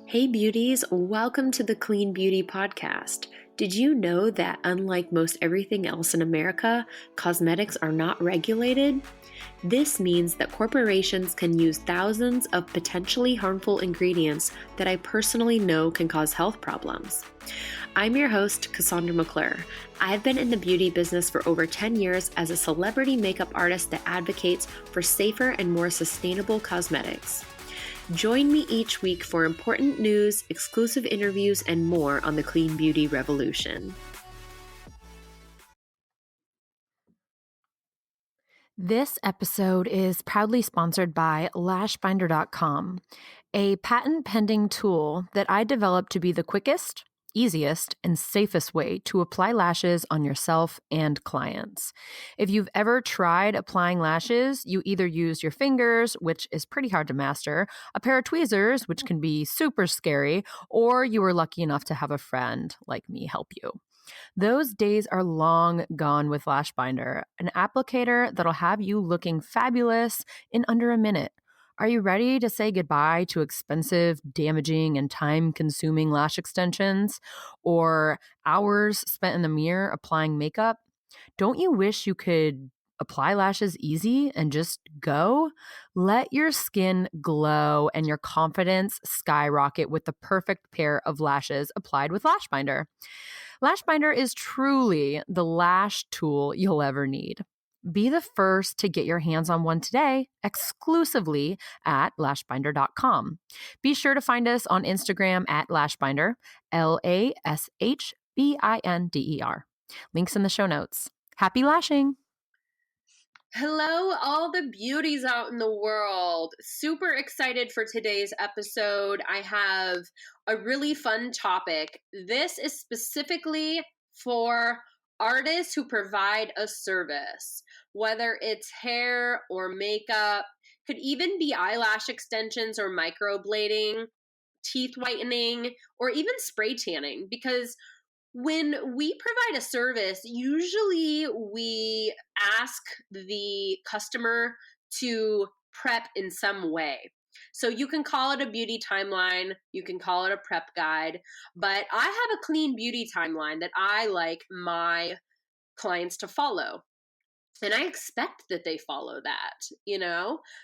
Hey beauties, welcome to the Clean Beauty Podcast. Did you know that unlike most everything else in America, cosmetics are not regulated? This means that corporations can use thousands of potentially harmful ingredients that I personally know can cause health problems. I'm your host, Cassandra McClure. I've been in the beauty business for over 10 years as a celebrity makeup artist that advocates for safer and more sustainable cosmetics. Join me each week for important news, exclusive interviews, and more on the clean beauty revolution. This episode is proudly sponsored by Lashbinder.com, a patent-pending tool that I developed to be the quickest, easiest, and safest way to apply lashes on yourself and clients. If you've ever tried applying lashes, you either use your fingers, which is pretty hard to master, a pair of tweezers, which can be super scary, or you were lucky enough to have a friend like me help you. Those days are long gone with Lashbinder, an applicator that'll have you looking fabulous in under a minute. Are you ready to say goodbye to expensive, damaging, and time-consuming lash extensions or hours spent in the mirror applying makeup? Don't you wish you could apply lashes easy and just go? Let your skin glow and your confidence skyrocket with the perfect pair of lashes applied with Lashbinder. Lashbinder is truly the lash tool you'll ever need. Be the first to get your hands on one today, exclusively at lashbinder.com. Be sure to find us on Instagram at Lashbinder, Lashbinder. Links in the show notes. Happy lashing! Hello, all the beauties out in the world. Super excited for today's episode. I have a really fun topic. This is specifically for artists who provide a service, whether it's hair or makeup, could even be eyelash extensions or microblading, teeth whitening, or even spray tanning, because when we provide a service, usually we ask the customer to prep in some way. So you can call it a beauty timeline, you can call it a prep guide, but I have a clean beauty timeline that I like my clients to follow. And I expect that they follow that.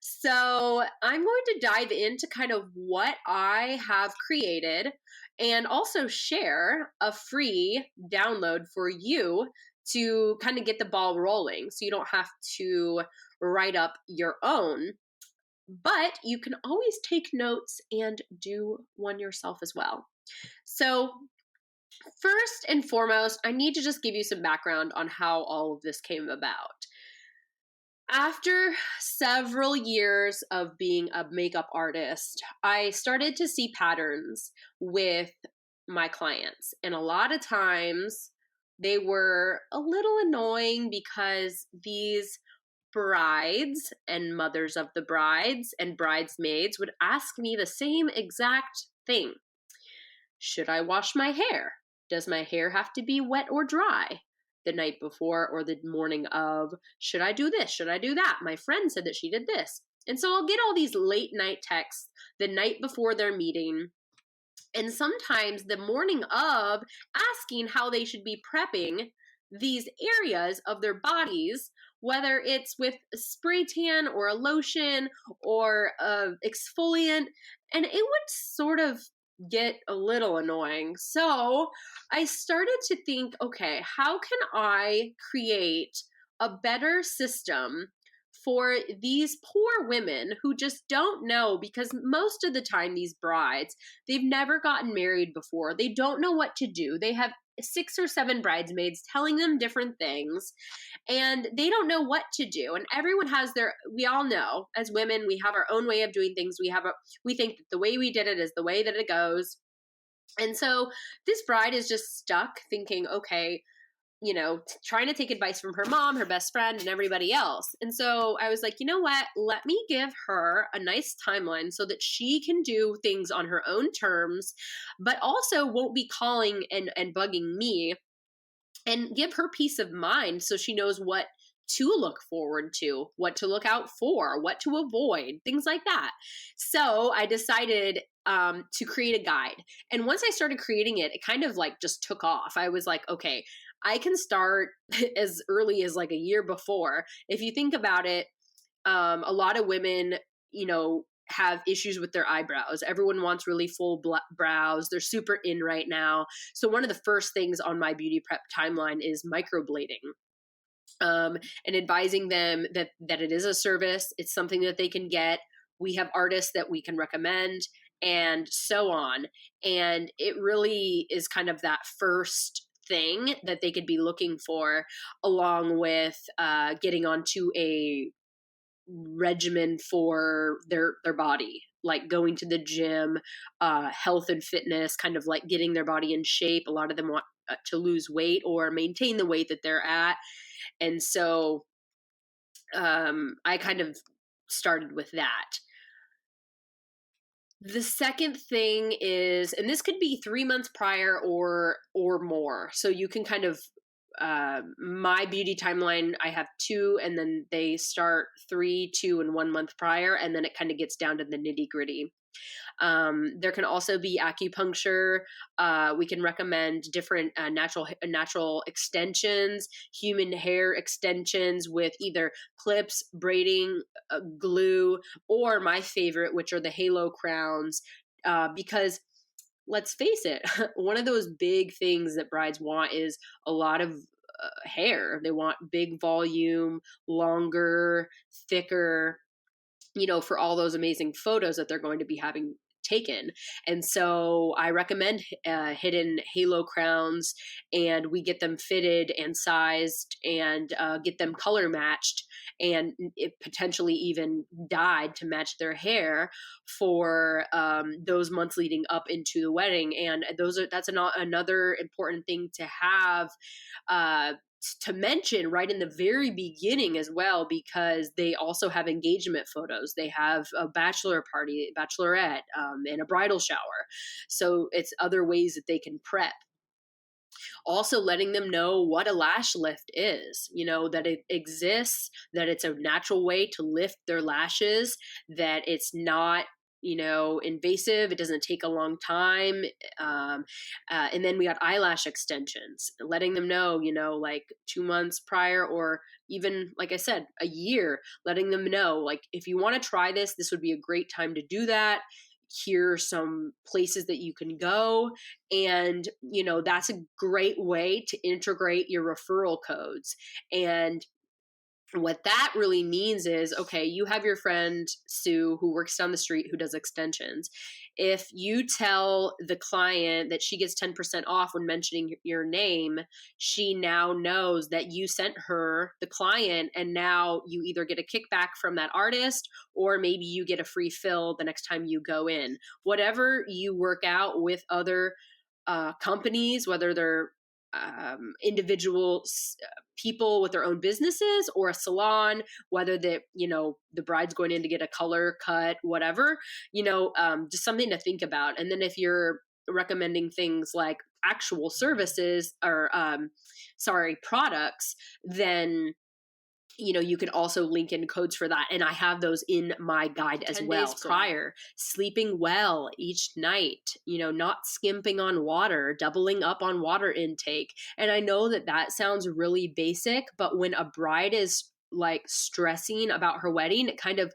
So I'm going to dive into kind of what I have created and also share a free download for you to kind of get the ball rolling so you don't have to write up your own. But you can always take notes and do one yourself as well. So first and foremost, I need to just give you some background on how all of this came about. After several years of being a makeup artist, I started to see patterns with my clients. And a lot of times they were a little annoying because these brides and mothers of the brides and bridesmaids would ask me the same exact thing. Should I wash my hair? Does my hair have to be wet or dry the night before or the morning of? Should I do this? Should I do that? My friend said that she did this. And so I'll get all these late night texts the night before their meeting, and sometimes the morning of, asking how they should be prepping these areas of their bodies, whether it's with a spray tan or a lotion or a exfoliant, and it would sort of get a little annoying. So I started to think, okay, how can I create a better system for these poor women who just don't know? Because most of the time, these brides, they've never gotten married before. They don't know what to do. They have 6 or 7 bridesmaids telling them different things, and they don't know what to do. And everyone has we all know as women, we have our own way of doing things. We think that the way we did it is the way that it goes. And so this bride is just stuck thinking, okay, trying to take advice from her mom, her best friend, and everybody else. And so I was like, you know what? Let me give her a nice timeline so that she can do things on her own terms, but also won't be calling and bugging me, and give her peace of mind so she knows what to look forward to, what to look out for, what to avoid, things like that. So I decided to create a guide. And once I started creating it, it kind of like just took off. I was like, okay, I can start as early as like a year before. If you think about it, a lot of women, have issues with their eyebrows. Everyone wants really full brows. They're super in right now. So one of the first things on my beauty prep timeline is microblading. And advising them that it is a service. It's something that they can get. We have artists that we can recommend, and so on. And it really is kind of that first thing that they could be looking for, along with getting onto a regimen for their body, like going to the gym, health and fitness, kind of like getting their body in shape. A lot of them want to lose weight or maintain the weight that they're at. And so I kind of started with that. The second thing is, and this could be 3 months prior or more. So you can kind of, my beauty timeline, I have 2, and then they start 3, 2, and 1 month prior. And then it kind of gets down to the nitty gritty. There can also be acupuncture. We can recommend different natural extensions, human hair extensions with either clips, braiding, glue, or my favorite, which are the halo crowns, because let's face it, one of those big things that brides want is a lot of hair. They want big volume, longer, thicker, for all those amazing photos that they're going to be having taken. And so I recommend hidden halo crowns, and we get them fitted and sized and get them color matched, and it potentially even dyed to match their hair for those months leading up into the wedding. And that's another important thing to have, to mention right in the very beginning as well, because they also have engagement photos. They have a bachelor party, bachelorette, and a bridal shower. So it's other ways that they can prep. Also letting them know what a lash lift is, that it exists, that it's a natural way to lift their lashes, that it's not invasive. It doesn't take a long time. And then we got eyelash extensions, letting them know, like 2 months prior, or even, like I said, a year, letting them know, like, if you want to try this would be a great time to do that. Here are some places that you can go. And, that's a great way to integrate your referral codes. And what that really means is, okay, you have your friend Sue who works down the street who does extensions. If you tell the client that she gets 10% off when mentioning your name, she now knows that you sent her, the client, and now you either get a kickback from that artist, or maybe you get a free fill the next time you go in. Whatever you work out with other companies, whether they're individual people with their own businesses or a salon, whether the bride's going in to get a color cut, whatever, just something to think about. And then if you're recommending things like actual services or products, then you can also link in codes for that. And I have those in my guide as well. Prior, sleeping well each night, not skimping on water, doubling up on water intake. And I know that sounds really basic, but when a bride is like stressing about her wedding, it kind of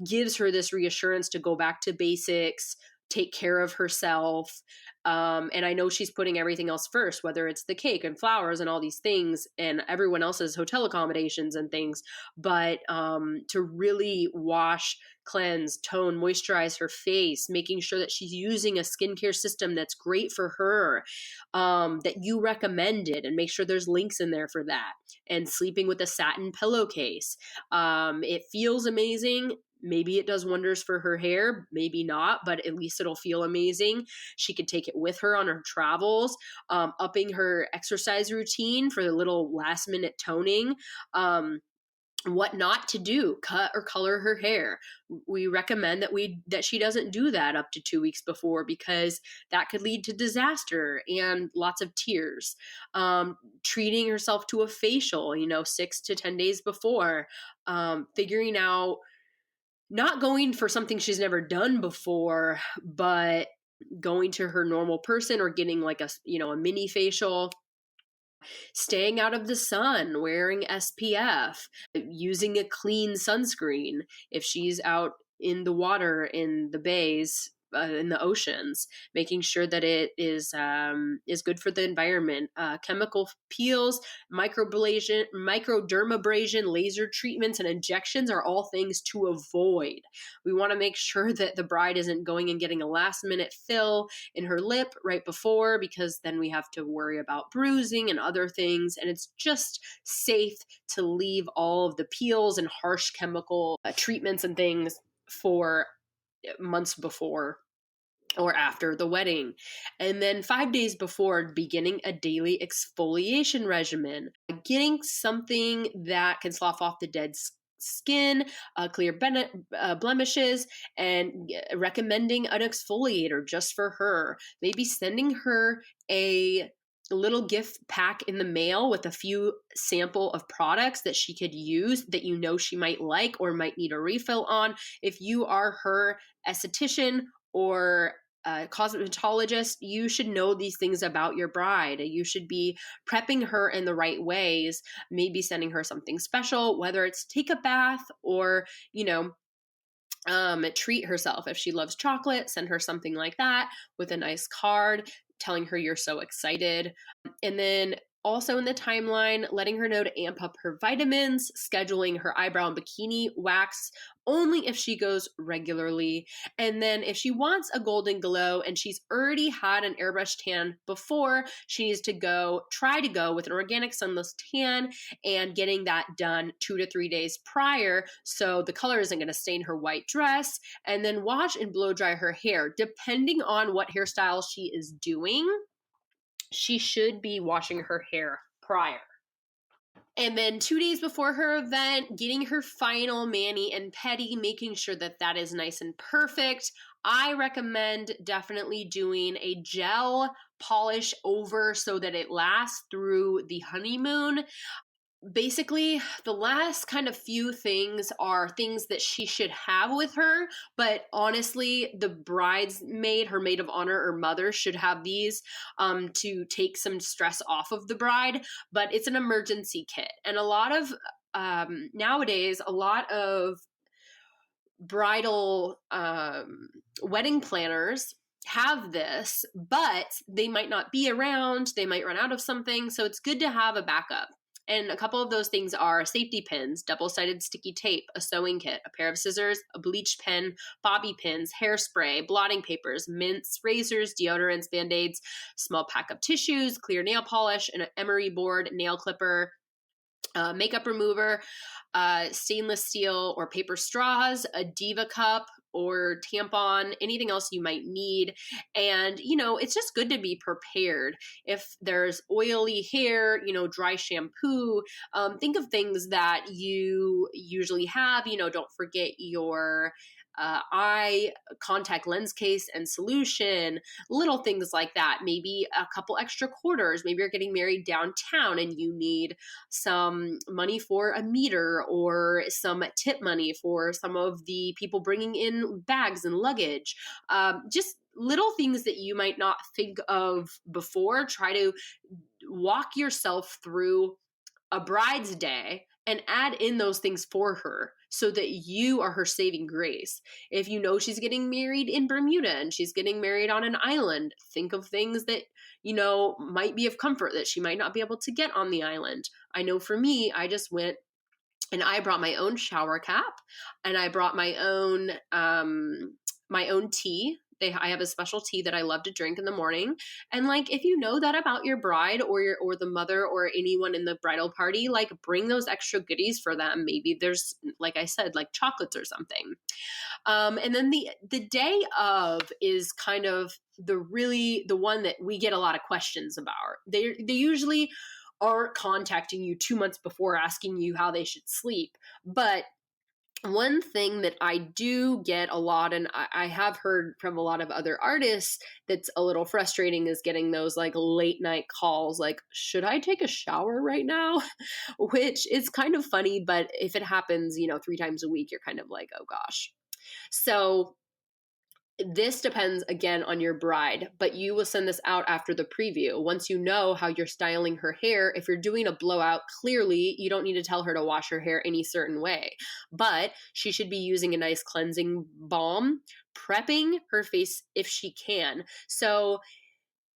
gives her this reassurance to go back to basics, take care of herself. And I know she's putting everything else first, whether it's the cake and flowers and all these things and everyone else's hotel accommodations and things. But to really wash, cleanse, tone, moisturize her face, making sure that she's using a skincare system that's great for her, that you recommended, and make sure there's links in there for that. And sleeping with a satin pillowcase. It feels amazing. Maybe it does wonders for her hair, maybe not, but at least it'll feel amazing. She can take it with her on her travels, upping her exercise routine for the little last minute toning. what not to do, cut or color her hair. We recommend that she doesn't do that up to 2 weeks before, because that could lead to disaster and lots of tears. Treating herself to a facial, 6 to 10 days before. Figuring out, not going for something she's never done before, but going to her normal person or getting like a mini facial. Staying out of the sun, wearing SPF, using a clean sunscreen if she's out in the water, in the bays, in the oceans, making sure that it is good for the environment. Chemical peels, microdermabrasion, laser treatments, and injections are all things to avoid. We want to make sure that the bride isn't going and getting a last minute fill in her lip right before, because then we have to worry about bruising and other things. And it's just safe to leave all of the peels and harsh chemical treatments and things for months before or after the wedding. And then 5 days before, beginning a daily exfoliation regimen, getting something that can slough off the dead skin, clear blemishes, and recommending an exfoliator just for her. Maybe sending her a little gift pack in the mail with a few sample of products that she could use that she might like or might need a refill on. If you are her esthetician or cosmetologist, you should know these things about your bride. You should be prepping her in the right ways, maybe sending her something special, whether it's take a bath or, treat herself. If she loves chocolate, send her something like that with a nice card telling her you're so excited. And then also in the timeline, letting her know to amp up her vitamins, scheduling her eyebrow and bikini wax only if she goes regularly. And then if she wants a golden glow and she's already had an airbrush tan before, she needs to try to go with an organic sunless tan and getting that done 2 to 3 days prior, so the color isn't going to stain her white dress. And then wash and blow dry her hair. Depending on what hairstyle she is doing, she should be washing her hair prior. And then 2 days before her event, getting her final mani and pedi, making sure that that is nice and perfect. I recommend definitely doing a gel polish over so that it lasts through the honeymoon. Basically, the last kind of few things are things that she should have with her, but honestly, the bridesmaid, her maid of honor or mother, should have these to take some stress off of the bride. But it's an emergency kit, and a lot of nowadays, a lot of bridal wedding planners have this, but they might not be around, they might run out of something, so it's good to have a backup. And a couple of those things are safety pins, double-sided sticky tape, a sewing kit, a pair of scissors, a bleach pen, bobby pins, hairspray, blotting papers, mints, razors, deodorants, Band-Aids, small pack of tissues, clear nail polish, an emery board, nail clipper, makeup remover, stainless steel or paper straws, a Diva cup or tampon, anything else you might need. And, it's just good to be prepared. If there's oily hair, dry shampoo, think of things that you usually have. Don't forget your eye contact lens case and solution, little things like that. Maybe a couple extra quarters. Maybe you're getting married downtown and you need some money for a meter or some tip money for some of the people bringing in bags and luggage. Just little things that you might not think of before. Try to walk yourself through a bride's day and add in those things for her so that you are her saving grace. If she's getting married in Bermuda and she's getting married on an island, think of things that, might be of comfort that she might not be able to get on the island. I know for me, I just went and I brought my own shower cap and I brought my own tea. I have a special tea that I love to drink in the morning. And if you know that about your bride or the mother or anyone in the bridal party, bring those extra goodies for them. Maybe there's, like I said, chocolates or something. And then the day of is kind of the one that we get a lot of questions about. They usually aren't contacting you 2 months before asking you how they should sleep. But one thing that I do get a lot, and I have heard from a lot of other artists that's a little frustrating, is getting those like late night calls like, should I take a shower right now? Which is kind of funny, but if it happens, 3 times a week, you're kind of like, oh gosh. So this depends again on your bride, but you will send this out after the preview. Once you know how you're styling her hair, if you're doing a blowout, clearly you don't need to tell her to wash her hair any certain way. But she should be using a nice cleansing balm, prepping her face if she can. So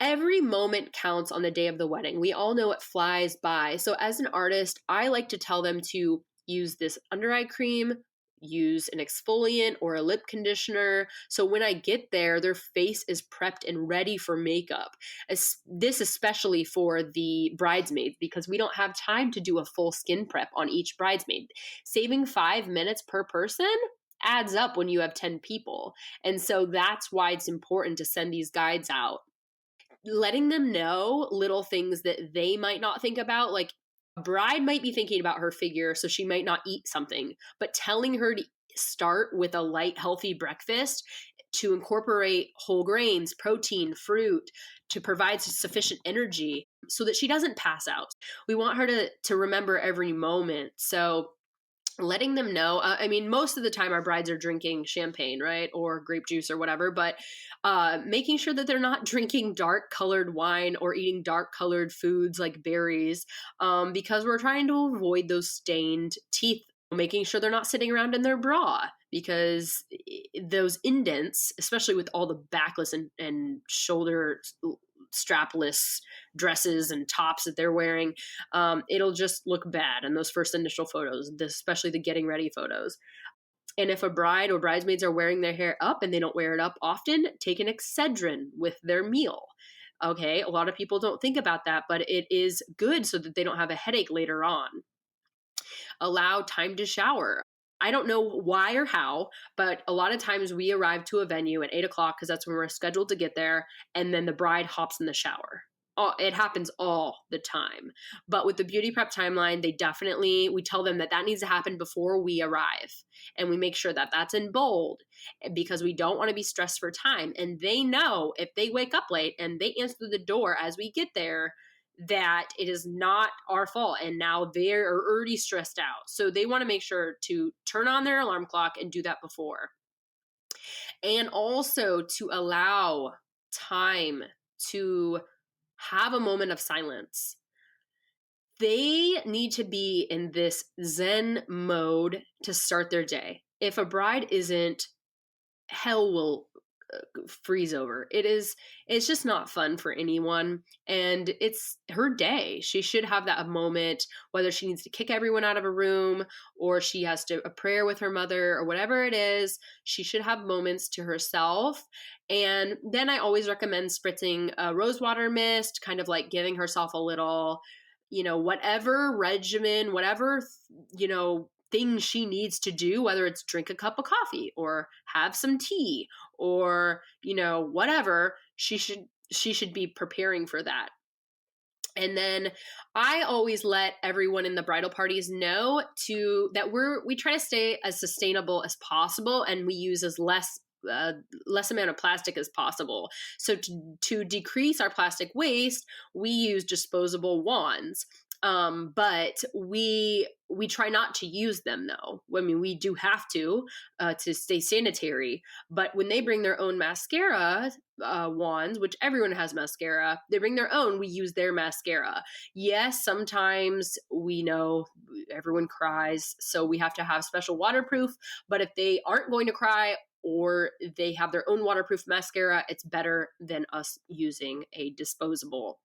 every moment counts on the day of the wedding. We all know it flies by. So as an artist, I like to tell them to use this under eye cream, use an exfoliant or a lip conditioner. So when I get there, their face is prepped and ready for makeup. This especially for the bridesmaids, because we don't have time to do a full skin prep on each bridesmaid. Saving 5 minutes per person adds up when you have 10 people. And so that's why it's important to send these guides out, letting them know little things that they might not think about. Like, a bride might be thinking about her figure, so she might not eat something, but telling her to start with a light, healthy breakfast, to incorporate whole grains, protein, fruit, to provide sufficient energy so that she doesn't pass out. We want her to remember every moment. So letting them know, I mean, most of the time our brides are drinking champagne, right? Or grape juice or whatever, but making sure that they're not drinking dark colored wine or eating dark colored foods like berries, because we're trying to avoid those stained teeth. Making sure they're not sitting around in their bra, because those indents, especially with all the backless and shoulder strapless dresses and tops that they're wearing, it'll just look bad in those first initial photos, especially the getting ready photos. And if a bride or bridesmaids are wearing their hair up and they don't wear it up often, take an Excedrin with their meal. Okay, a lot of people don't think about that, but it is good so that they don't have a headache later on. Allow time to shower. I don't know why or how, but a lot of times we arrive to a venue at 8 o'clock because that's when we're scheduled to get there, and then the bride hops in the shower. It happens all the time. But with the beauty prep timeline, we tell them that needs to happen before we arrive. And we make sure that that's in bold, because we don't want to be stressed for time. And they know if they wake up late and they answer the door as we get there, that it is not our fault, and now they're already stressed out. So they want to make sure to turn on their alarm clock and do that before. And also to allow time to have a moment of silence. They need to be in this Zen mode to start their day. If a bride isn't, hell will freeze over. It's just not fun for anyone, and it's her day. She should have that moment, whether she needs to kick everyone out of a room or she has to a prayer with her mother or whatever it is. She should have moments to herself. And then I always recommend spritzing a rosewater mist, kind of like giving herself a little, whatever regimen, whatever things she needs to do, whether it's drink a cup of coffee or have some tea or whatever, she should be preparing for that. And then I always let everyone in the bridal parties know that we try to stay as sustainable as possible, and we use as less amount of plastic as possible. So to decrease our plastic waste, we use disposable wands. But we try not to use them, though. I mean, we do have to stay sanitary. But when they bring their own mascara wands, which everyone has mascara, they bring their own, we use their mascara. Yes, sometimes we know everyone cries, so we have to have special waterproof. But if they aren't going to cry, or they have their own waterproof mascara, it's better than us using a disposable.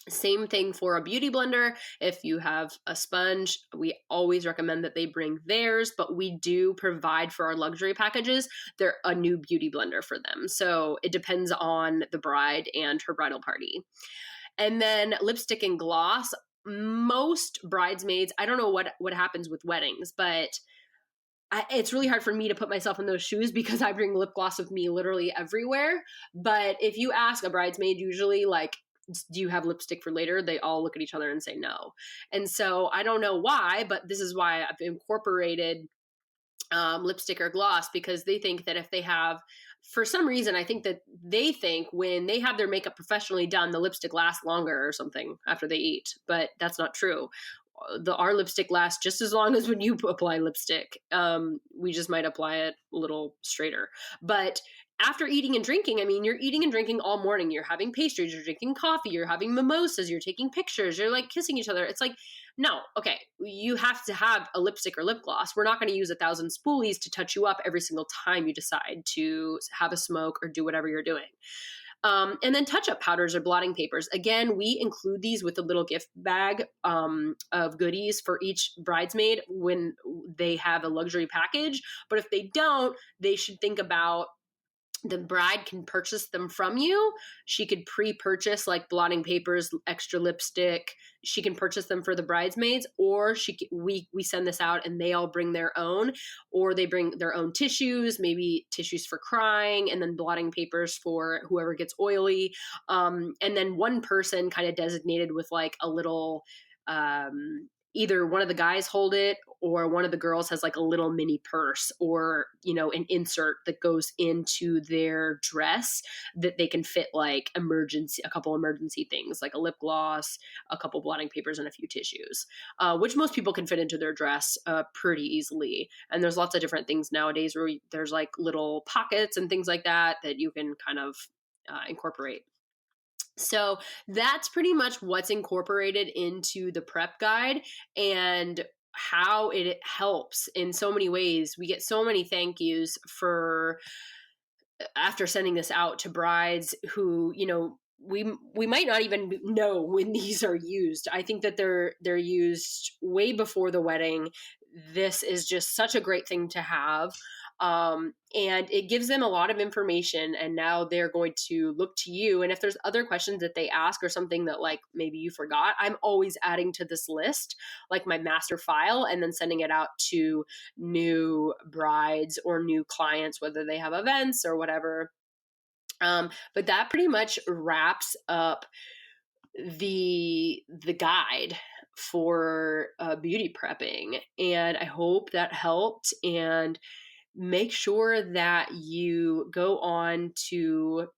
Same thing for a beauty blender. If you have a sponge, we always recommend that they bring theirs, but we do provide for our luxury packages a new beauty blender for them. So it depends on the bride and her bridal party. And then lipstick and gloss. Most bridesmaids, I don't know what happens with weddings, but it's really hard for me to put myself in those shoes because I bring lip gloss with me literally everywhere. But if you ask a bridesmaid, usually like do you have lipstick for later? They all look at each other and say no. And so I don't know why, but this is why I've incorporated lipstick or gloss, because they think that if they have, for some reason, I think that they think when they have their makeup professionally done, the lipstick lasts longer or something after they eat, but that's not true. Our lipstick lasts just as long as when you apply lipstick. We just might apply it a little straighter. But after eating and drinking, I mean, you're eating and drinking all morning. You're having pastries, you're drinking coffee, you're having mimosas, you're taking pictures, you're like kissing each other. It's like, no, okay, you have to have a lipstick or lip gloss. We're not going to use 1,000 spoolies to touch you up every single time you decide to have a smoke or do whatever you're doing. And then touch-up powders or blotting papers. Again, we include these with a little gift bag of goodies for each bridesmaid when they have a luxury package. But if they don't, they should think about, the bride can purchase them from you. She could pre-purchase like blotting papers, extra lipstick. She can purchase them for the bridesmaids, or we send this out and they all bring their own, or they bring their own tissues, maybe tissues for crying, and then blotting papers for whoever gets oily. And then one person kind of designated with like a little, either one of the guys hold it or one of the girls has like a little mini purse or, an insert that goes into their dress that they can fit like a couple emergency things like a lip gloss, a couple blotting papers, and a few tissues, which most people can fit into their dress pretty easily. And there's lots of different things nowadays where there's like little pockets and things like that you can kind of incorporate. So that's pretty much what's incorporated into the prep guide and how it helps in so many ways. We get so many thank yous after sending this out to brides who, we might not even know when these are used. I think that they're used way before the wedding. This is just such a great thing to have. And it gives them a lot of information, and now they're going to look to you. And if there's other questions that they ask or something that like maybe you forgot, I'm always adding to this list, like my master file, and then sending it out to new brides or new clients, whether they have events or whatever. But that pretty much wraps up the guide for beauty prepping. And I hope that helped, and make sure that you go on to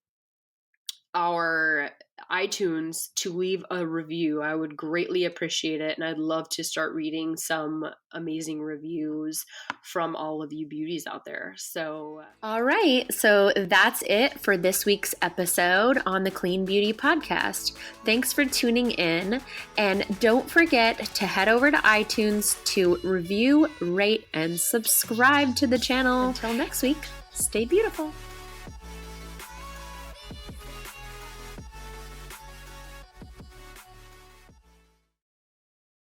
our iTunes to leave a review. I would greatly appreciate it. And I'd love to start reading some amazing reviews from all of you beauties out there. So, all right. So that's it for this week's episode on the Clean Beauty Podcast. Thanks for tuning in. And don't forget to head over to iTunes to review, rate, and subscribe to the channel. Until next week, stay beautiful.